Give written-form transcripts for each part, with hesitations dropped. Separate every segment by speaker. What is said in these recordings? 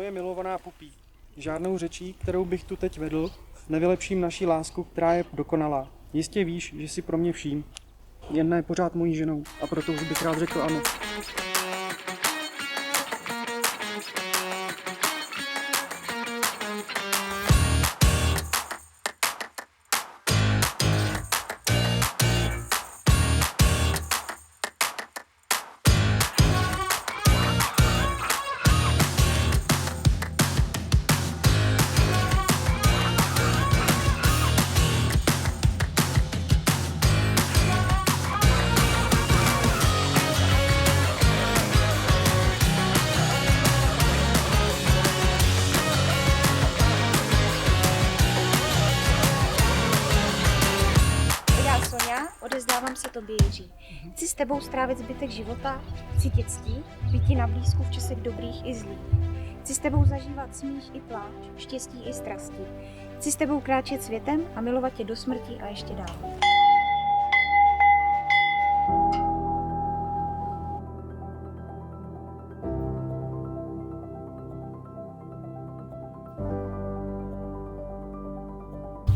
Speaker 1: Moje milovaná Pupí, žádnou řečí, kterou bych tu teď vedl, nevylepším naší lásku, která je dokonalá. Jistě víš, že si pro mě vším. Jedna je pořád mojí ženou a proto už bych rád řekl ano.
Speaker 2: Odezdávám se tobě, Jiří. Chci s tebou strávit zbytek života, cítit ctí, být ti na blízku v časech dobrých i zlých. Chci s tebou zažívat smích i pláč, štěstí i strasti. Chci s tebou kráčet světem a milovat tě do smrti a ještě dál.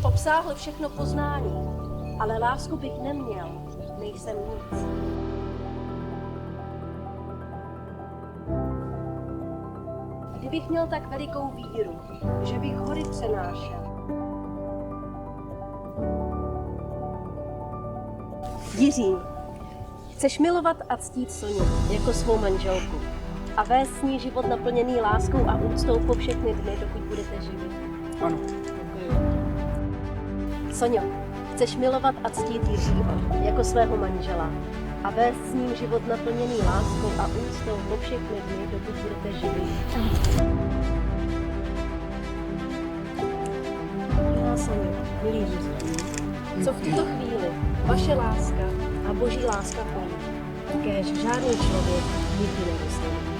Speaker 3: Obsáhl všechno poznání, ale lásku bych neměl, nejsem nic. Kdybych měl tak velikou víru, že bych hory přenášel. Jiří, chceš milovat a ctít Soňu jako svou manželku a vést s ní život naplněný láskou a úctou po všechny dny, dokud budete živí.
Speaker 1: Ano.
Speaker 3: Soňo, chceš milovat a ctít Jiřího jako svého manžela a vést s ním život naplněný láskou a úctou po všechny dny, dokud budete živí. Milá Soňo, milý Jiří, co v tuto chvíli vaše láska a boží láska pojí, kéž žádný člověk nikdy nedostane.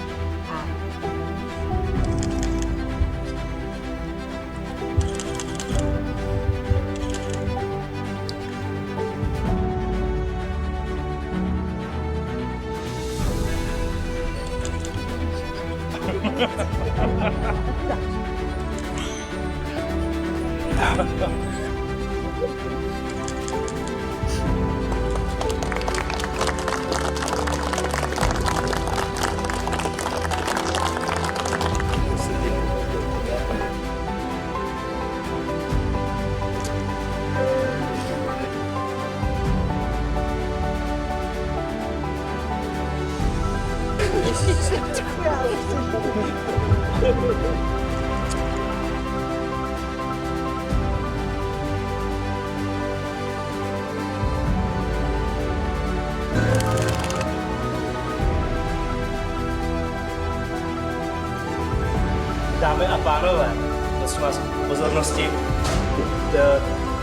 Speaker 4: Dámy a pánové, prosím vás o pozornosti.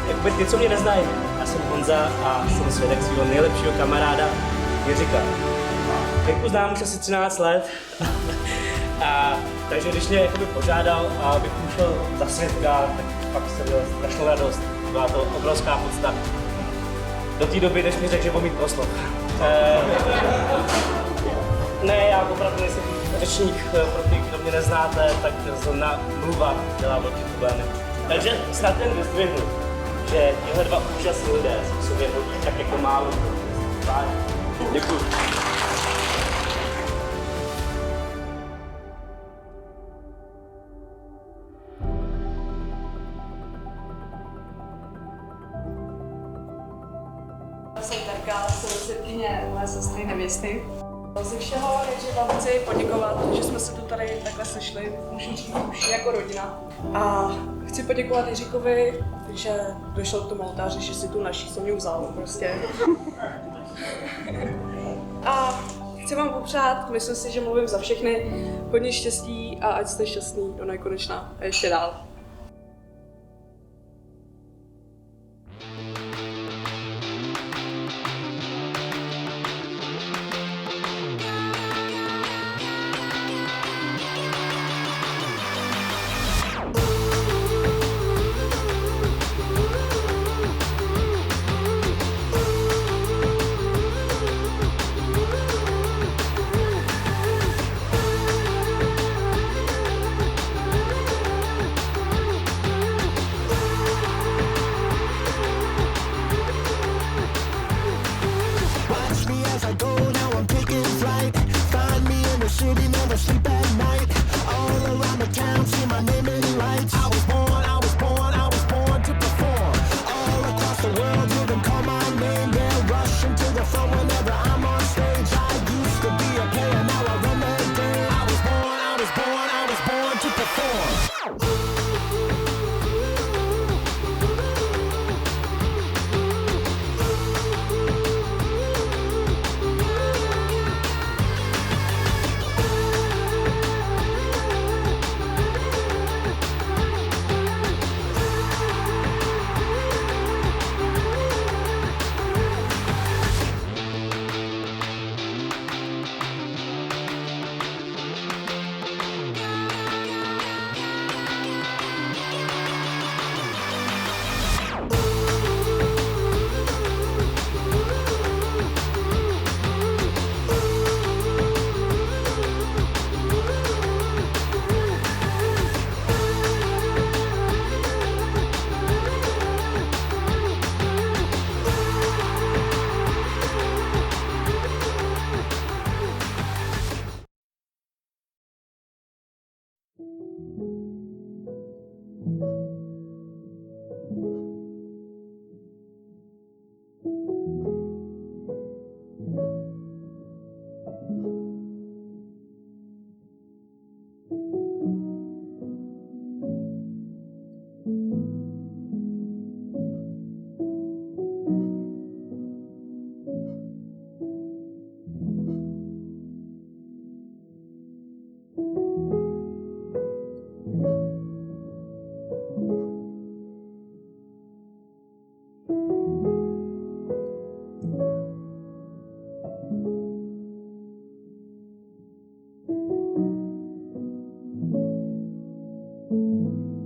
Speaker 4: Jakoby ty, co mě neznají, já jsem Honza a jsem svědek svého nejlepšího kamaráda Jiříka. Jirku znám už asi 13 let, takže když mě jakoby požádal, abych mu šel za svědka, tak pak jsem měl strašnou radost. Byla to obrovská podsta. Do té doby, než mi řekl, že budu mít proslov. Ne, já opravdu nejsem řečník, pro ty, kdo mě neznáte, tak zrovna mluva dělá velký problémy. Takže snad jen vyzdvihnu, že tyhle dva úžasní lidé jsou sobě hodí tak jako málo. Děkuji.
Speaker 5: Jsem Terka, jsem světkyně mé sestry nevěsty. Ze všeho nejdřív vám chci poděkovat, že jsme se tu tady takhle sešli, můžu říct už jako rodina. A chci poděkovat Jiříkovi, že došel k tomu oltáři, že si tu naší Soňu vzal prostě. A chci vám popřát, myslím si, že mluvím za všechny, hodně štěstí a ať jste šťastný do nekonečna a ještě dál.
Speaker 2: tě.